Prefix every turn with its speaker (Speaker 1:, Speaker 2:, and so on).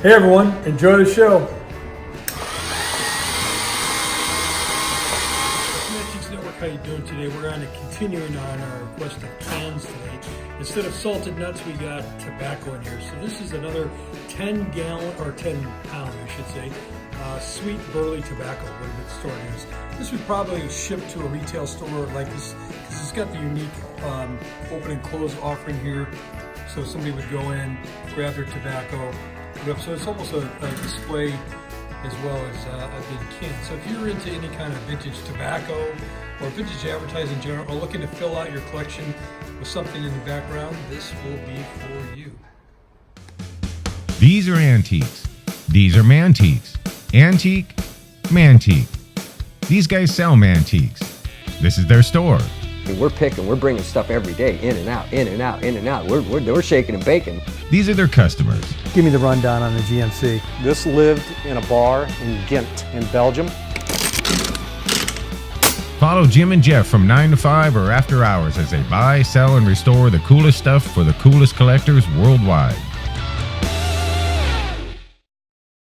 Speaker 1: Hey everyone, enjoy the show. Mantiques Network, how you doing today? We're continuing on our quest of cans today. Instead of salted nuts, we got tobacco in here. So this is another 10 gallon, or 10 pound, I should say, sweet burley tobacco, whatever the store is. This would probably ship to a retail store like this, because it's got the unique open and close offering here. So somebody would go in, grab their tobacco, put it up. So it's almost a display as well as a big can. So if you're into any kind of vintage tobacco or vintage advertising in general, or looking to fill out your collection with something in the background, this will be for you.
Speaker 2: These are antiques. These are mantiques. Antique, mantique. These guys sell mantiques. This is their store.
Speaker 3: We're bringing stuff every day, in and out, in and out, in and out. We're shaking and baking.
Speaker 2: These are their customers.
Speaker 4: Give me the rundown on the GMC.
Speaker 5: This lived in a bar in Ghent in Belgium.
Speaker 2: Follow Jim and Jeff from 9 to 5 or after hours as they buy, sell, and restore the coolest stuff for the coolest collectors worldwide.